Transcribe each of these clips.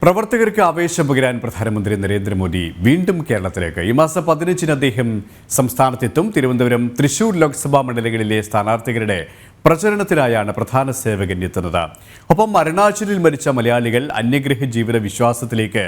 പ്രവർത്തകർക്ക് ആവേശം പകരാൻ പ്രധാനമന്ത്രി നരേന്ദ്രമോദി വീണ്ടും കേരളത്തിലേക്ക് ഈ മാസം 15-ന് അദ്ദേഹം സംസ്ഥാനത്തെത്തും. തിരുവനന്തപുരം, തൃശൂർ ലോക്സഭാ മണ്ഡലങ്ങളിലെ സ്ഥാനാർത്ഥികളുടെ പ്രചരണത്തിനായാണ് പ്രധാന സേവകൻ എത്തുന്നത്. ഒപ്പം അരുണാചലിൽ മരിച്ച മലയാളികൾ അന്യഗ്രഹ ജീവിത വിശ്വാസത്തിലേക്ക്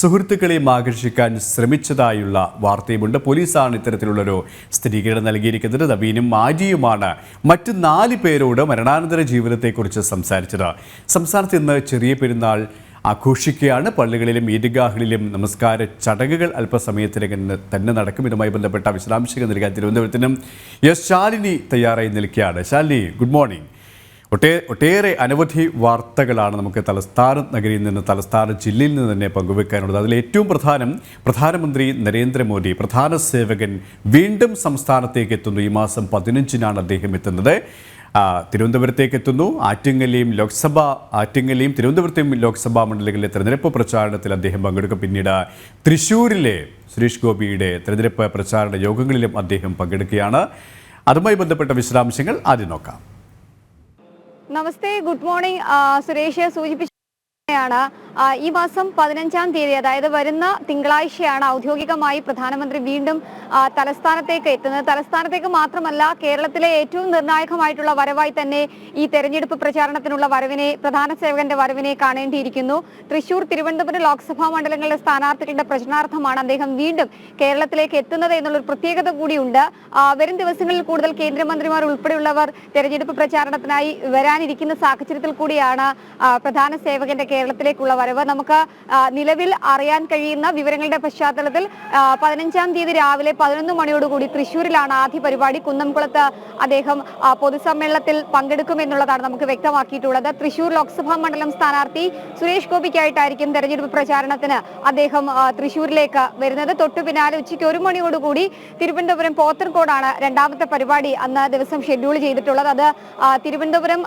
സുഹൃത്തുക്കളെയും ആകർഷിക്കാൻ ശ്രമിച്ചതായുള്ള വാർത്തയുമുണ്ട്. പോലീസാണ് ഇത്തരത്തിലുള്ളൊരു സ്ഥിരീകരണം നൽകിയിരിക്കുന്നത്. നവീനും ആജിയുമാണ് മറ്റ് 4 പേരോട് മരണാനന്തര ജീവിതത്തെക്കുറിച്ച് സംസാരിച്ചത്. സംസ്ഥാനത്ത് ഇന്ന് ചെറിയ പെരുന്നാൾ ആഘോഷിക്കുകയാണ്. പള്ളികളിലും ഈദ്ഗാഹുകളിലും നമസ്കാര ചടങ്ങുകൾ അല്പസമയത്തിലേക്ക് തന്നെ നടക്കും. ഇതുമായി ബന്ധപ്പെട്ട വിശദാംശങ്ങൾ നൽകാൻ തിരുവനന്തപുരത്തിനും ശാലിനി തയ്യാറായി നിൽക്കുകയാണ്. Shalini, good morning. ഒട്ടേറെ അനവധി വാർത്തകളാണ് നമുക്ക് തലസ്ഥാന നഗരിയിൽ നിന്ന്, തലസ്ഥാന ജില്ലയിൽ നിന്ന് തന്നെ പങ്കുവെക്കാനുള്ളത്. അതിൽ ഏറ്റവും പ്രധാനം, പ്രധാനമന്ത്രി നരേന്ദ്രമോദി, പ്രധാന സേവകൻ, വീണ്ടും സംസ്ഥാനത്തേക്ക് എത്തുന്നു. ഈ മാസം 15-നാണ് അദ്ദേഹം എത്തുന്നത്. തിരുവനന്തപുരത്തേക്ക് എത്തുന്നു. ആറ്റിങ്ങലെയും തിരുവനന്തപുരത്തെയും ലോക്സഭാ മണ്ഡലങ്ങളിലെ തെരഞ്ഞെടുപ്പ് പ്രചാരണത്തിൽ അദ്ദേഹം പങ്കെടുക്കും. പിന്നീട് തൃശ്ശൂരിലെ സുരേഷ് ഗോപിയുടെ തെരഞ്ഞെടുപ്പ് പ്രചാരണ യോഗങ്ങളിലും അദ്ദേഹം പങ്കെടുക്കുകയാണ്. അതുമായി ബന്ധപ്പെട്ട വിശദാംശങ്ങൾ ആദ്യം നോക്കാം. നമസ്തേ, ഗുഡ് മോർണിംഗ്. സുരേഷ് സൂചിപ്പിച്ചു ഈ മാസം 15-ാം തീയതി, അതായത് വരുന്ന തിങ്കളാഴ്ചയാണ് ഔദ്യോഗികമായി പ്രധാനമന്ത്രി വീണ്ടും തലസ്ഥാനത്തേക്ക് എത്തുന്നത്. തലസ്ഥാനത്തേക്ക് മാത്രമല്ല, കേരളത്തിലെ ഏറ്റവും നിർണായകമായിട്ടുള്ള വരവായി തന്നെ ഈ തെരഞ്ഞെടുപ്പ് പ്രചാരണത്തിനുള്ള വരവിനെ, പ്രധാന സേവകന്റെ വരവിനെ കാണേണ്ടിയിരിക്കുന്നു. തൃശൂർ, തിരുവനന്തപുരം ലോക്സഭാ മണ്ഡലങ്ങളിലെ സ്ഥാനാർത്ഥികളുടെ പ്രചരണാർത്ഥമാണ് അദ്ദേഹം വീണ്ടും കേരളത്തിലേക്ക് എത്തുന്നത് എന്നുള്ളൊരു പ്രത്യേകത കൂടിയുണ്ട്. വരും ദിവസങ്ങളിൽ കൂടുതൽ കേന്ദ്രമന്ത്രിമാർ ഉൾപ്പെടെയുള്ളവർ തെരഞ്ഞെടുപ്പ് പ്രചാരണത്തിനായി വരാനിരിക്കുന്ന സാഹചര്യത്തിൽ കൂടിയാണ് പ്രധാന സേവകന്റെ കേരളത്തിലേക്കുള്ള വരവ്. നമുക്ക് നിലവിൽ അറിയാൻ കഴിയുന്ന വിവരങ്ങളുടെ പശ്ചാത്തലത്തിൽ 15-ാം തീയതി രാവിലെ 11 മണിയോടുകൂടി തൃശ്ശൂരിലാണ് ആദ്യ പരിപാടി. കുന്നംകുളത്ത് അദ്ദേഹം പൊതുസമ്മേളനത്തിൽ പങ്കെടുക്കുമെന്നുള്ളതാണ് നമുക്ക് വ്യക്തമാക്കിയിട്ടുള്ളത്. തൃശ്ശൂർ ലോക്സഭാ മണ്ഡലം സ്ഥാനാർത്ഥി സുരേഷ് ഗോപിക്കായിട്ടായിരിക്കും തെരഞ്ഞെടുപ്പ് പ്രചാരണത്തിന് അദ്ദേഹം തൃശ്ശൂരിലേക്ക് വരുന്നത്. തൊട്ടു പിന്നാലെ ഉച്ചയ്ക്ക് 1 മണിയോടുകൂടി തിരുവനന്തപുരം പോത്തൻകോടാണ് രണ്ടാമത്തെ പരിപാടി അന്ന് ദിവസം ഷെഡ്യൂൾ ചെയ്തിട്ടുള്ളത്. അത് തിരുവനന്തപുരം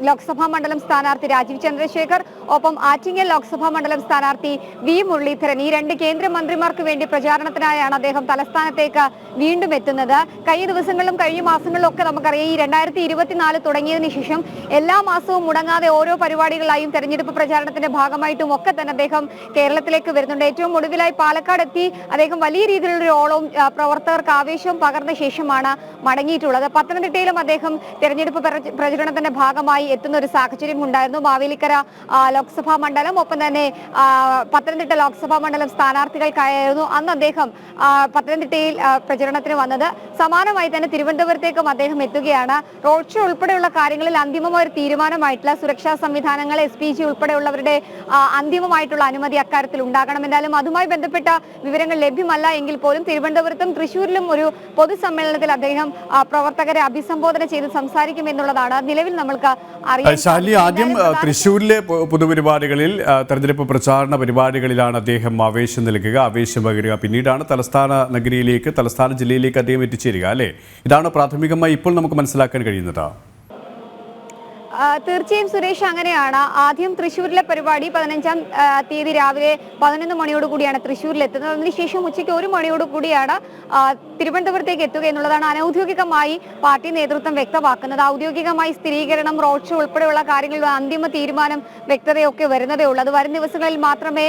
ലോക്സഭാ മണ്ഡലം സ്ഥാനാർത്ഥി രാജീവ് ചന്ദ്രശേഖർ, ഒപ്പം ആറ്റിങ്ങൽ ലോക്സഭാ മണ്ഡലം സ്ഥാനാർത്ഥി വി മുരളീധരൻ, ഈ 2 കേന്ദ്രമന്ത്രിമാർക്ക് വേണ്ടി പ്രചാരണത്തിനായാണ് അദ്ദേഹം തലസ്ഥാനത്തേക്ക് വീണ്ടും എത്തുന്നത്. കഴിഞ്ഞ ദിവസങ്ങളിലും കഴിഞ്ഞ മാസങ്ങളിലും ഒക്കെ നമുക്കറിയാം, ഈ 2024 തുടങ്ങിയതിനു ശേഷം എല്ലാ മാസവും മുടങ്ങാതെ ഓരോ പരിപാടികളായും തെരഞ്ഞെടുപ്പ് പ്രചാരണത്തിന്റെ ഭാഗമായിട്ടും ഒക്കെ തന്നെ അദ്ദേഹം കേരളത്തിലേക്ക് വരുന്നുണ്ട്. ഏറ്റവും ഒടുവിലായി പാലക്കാട് എത്തി അദ്ദേഹം വലിയ രീതിയിലുള്ള ഓളവും പ്രവർത്തകർക്ക് ആവേശവും പകർന്ന ശേഷമാണ് മടങ്ങിയിട്ടുള്ളത്. പത്തനംതിട്ടയിലും അദ്ദേഹം തെരഞ്ഞെടുപ്പ് പ്രചരണത്തിന്റെ ഭാഗമായി എത്തുന്ന ഒരു സാഹചര്യം ഉണ്ടായിരുന്നു. മാവേലിക്കര ലോക്സഭാ മണ്ഡലം, ഒപ്പം തന്നെ പത്തനംതിട്ട ലോക്സഭാ മണ്ഡലം സ്ഥാനാർത്ഥികൾക്കായിരുന്നു അന്ന് അദ്ദേഹം പത്തനംതിട്ടയിൽ പ്രചരണത്തിന് വന്നത്. സമാനമായി തന്നെ തിരുവനന്തപുരത്തേക്കും അദ്ദേഹം എത്തുകയാണ്. റോഡ് ഷോ ഉൾപ്പെടെയുള്ള കാര്യങ്ങളിൽ അന്തിമമായ ഒരു തീരുമാനമായിട്ടില്ല. സുരക്ഷാ സംവിധാനങ്ങൾ, SPG ഉൾപ്പെടെയുള്ളവരുടെ അന്തിമമായിട്ടുള്ള അനുമതി അക്കാര്യത്തിൽ ഉണ്ടാകണം. എന്തായാലും അതുമായി ബന്ധപ്പെട്ട വിവരങ്ങൾ ലഭ്യമല്ല എങ്കിൽ പോലും തിരുവനന്തപുരത്തും തൃശ്ശൂരിലും ഒരു പൊതുസമ്മേളനത്തിൽ അദ്ദേഹം പ്രവർത്തകരെ അഭിസംബോധന ചെയ്ത് സംസാരിക്കും എന്നുള്ളതാണ് നിലവിൽ നമ്മൾക്ക് അറിയാം. ആദ്യം തൃശ്ശൂരിലെ പൊതുപരിപാടികളിൽ, തെരഞ്ഞെടുപ്പ് പ്രചാരണ പരിപാടികളിലാണ് അദ്ദേഹം ആവേശം നൽകുക, ആവേശം പകരുക. പിന്നീടാണ് തലസ്ഥാന നഗരിയിലേക്ക്, തലസ്ഥാന ജില്ലയിലേക്ക് അദ്ദേഹം എത്തിച്ചേരുക, അല്ലേ? ഇതാണ് പ്രാഥമികമായി ഇപ്പോൾ നമുക്ക് മനസ്സിലാക്കാൻ കഴിയുന്നത്. തീർച്ചയായും സുരേഷ്, അങ്ങനെയാണ്. ആദ്യം തൃശ്ശൂരിലെ പരിപാടി 15-ാം തീയതി രാവിലെ 11 മണിയോടുകൂടിയാണ് തൃശ്ശൂരിലെത്തുന്നത്. അതിനുശേഷം ഉച്ചയ്ക്ക് 1 മണിയോടുകൂടിയാണ് തിരുവനന്തപുരത്തേക്ക് എത്തുക എന്നുള്ളതാണ് അനൌദ്യോഗികമായി പാർട്ടി നേതൃത്വം വ്യക്തമാക്കുന്നത്. ഔദ്യോഗികമായി സ്ഥിരീകരണം, റോഡ് ഷോ ഉൾപ്പെടെയുള്ള കാര്യങ്ങളിൽ അന്തിമ തീരുമാനം, വ്യക്തതയൊക്കെ വരുന്നതേ ഉള്ളൂ. അത് വരും ദിവസങ്ങളിൽ മാത്രമേ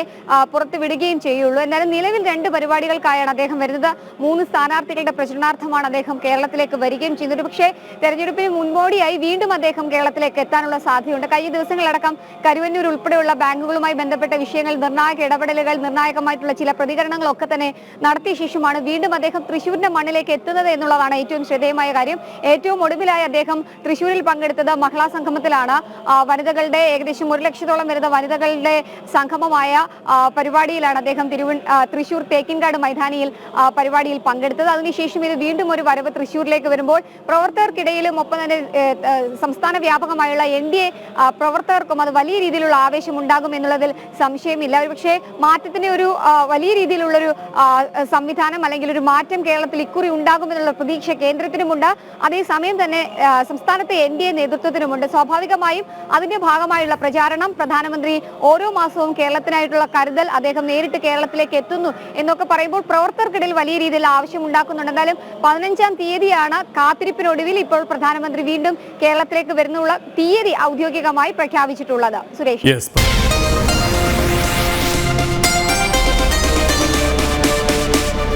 പുറത്തു വിടുകയും ചെയ്യുള്ളൂ. എന്നാലും നിലവിൽ 2 പരിപാടികൾക്കായാണ് അദ്ദേഹം വരുന്നത്. 3 സ്ഥാനാർത്ഥികളുടെ പ്രചരണാർത്ഥമാണ് അദ്ദേഹം കേരളത്തിലേക്ക് വരികയും ചെയ്യുന്നത്. പക്ഷേ തെരഞ്ഞെടുപ്പിന് മുൻപോടിയായി വീണ്ടും അദ്ദേഹം കേരളത്തിലേക്ക് എത്താനുള്ള സാധ്യതയുണ്ട്. കഴിഞ്ഞ ദിവസങ്ങളടക്കം കരുവന്നൂർ ഉൾപ്പെടെയുള്ള ബാങ്കുകളുമായി ബന്ധപ്പെട്ട വിഷയങ്ങൾ, നിർണായക ഇടപെടലുകൾ, നിർണായകമായിട്ടുള്ള ചില പ്രതികരണങ്ങളൊക്കെ തന്നെ നടത്തിയ ശേഷമാണ് വീണ്ടും അദ്ദേഹം തൃശ്ശൂരിന്റെ മണ്ണിലേക്ക് എത്തുന്നത് എന്നുള്ളതാണ് ഏറ്റവും ശ്രദ്ധേയമായ കാര്യം. ഏറ്റവും ഒടുവിലായി അദ്ദേഹം തൃശ്ശൂരിൽ പങ്കെടുത്തത് മഹിളാ സംഗമത്തിലാണ്. വനിതകളുടെ ഏകദേശം 1 ലക്ഷത്തോളം വരുന്ന വനിതകളുടെ സംഗമമായ പരിപാടിയിലാണ് അദ്ദേഹം തൃശ്ശൂർ തേക്കിൻകാട് മൈതാനിയിൽ പരിപാടിയിൽ പങ്കെടുത്തത്. അതിനുശേഷം ഇത് വീണ്ടും ഒരു വരവ് തൃശ്ശൂരിലേക്ക് വരുമ്പോൾ പ്രവർത്തകർക്കിടയിലും, ഒപ്പം തന്നെ സംസ്ഥാന വ്യാപകമായ NDA പ്രവർത്തകർക്കും അത് വലിയ രീതിയിലുള്ള ആവേശം ഉണ്ടാകും എന്നുള്ളതിൽ സംശയമില്ല. പക്ഷേ മാറ്റത്തിന് ഒരു വലിയ രീതിയിലുള്ളൊരു സംവിധാനം, അല്ലെങ്കിൽ ഒരു മാറ്റം കേരളത്തിൽ ഇക്കുറി ഉണ്ടാകുമെന്നുള്ള പ്രതീക്ഷ കേന്ദ്രത്തിനുമുണ്ട്. അതേസമയം തന്നെ സംസ്ഥാനത്തെ NDA നേതൃത്വത്തിനുമുണ്ട്. സ്വാഭാവികമായും അതിന്റെ ഭാഗമായുള്ള പ്രചാരണം, പ്രധാനമന്ത്രി ഓരോ മാസവും കേരളത്തിനായിട്ടുള്ള കരുതൽ, അദ്ദേഹം നേരിട്ട് കേരളത്തിലേക്ക് എത്തുന്നു എന്നൊക്കെ പറയുമ്പോൾ പ്രവർത്തകർക്കിടയിൽ വലിയ രീതിയിൽ ആവശ്യം ഉണ്ടാക്കുന്നുണ്ട്. എന്തായാലും 15-ാം തീയതിയാണ് കാത്തിരിപ്പിനൊടുവിൽ ഇപ്പോൾ പ്രധാനമന്ത്രി വീണ്ടും കേരളത്തിലേക്ക് വരുന്നുള്ള തീയതി ഔദ്യോഗികമായി പ്രഖ്യാപിച്ചിട്ടുള്ളത്. സുരേഷ്.